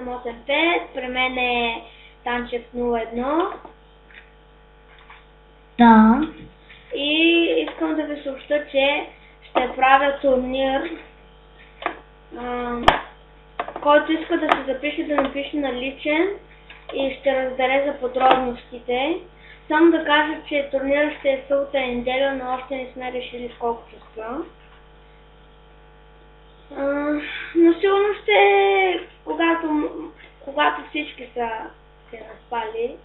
885, при мен е Танчев 01. Да. И искам да ви съобща, че ще правя турнир. Който иска да се запише, да напише на личен и ще разбере за подробностите. Само да кажа, че турнирът ще е събота и неделя, но още не сме решили в колко часа. Но сигурно ще е когато всички са се наспали.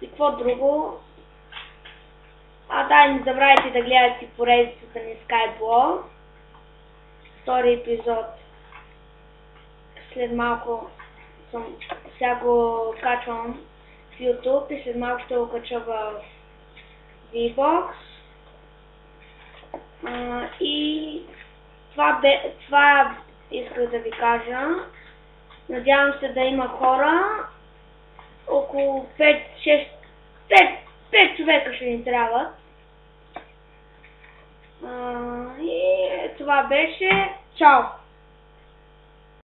И какво друго? Да, не забравяйте да гледате поредицата ни Skyblock. Втори епизод. След малко сега го качвам в YouTube и след малко ще го кача в VBOX. И това исках да ви кажа. Надявам се да има хора. Около 5 човека ще ни трябват. И това беше. Чао!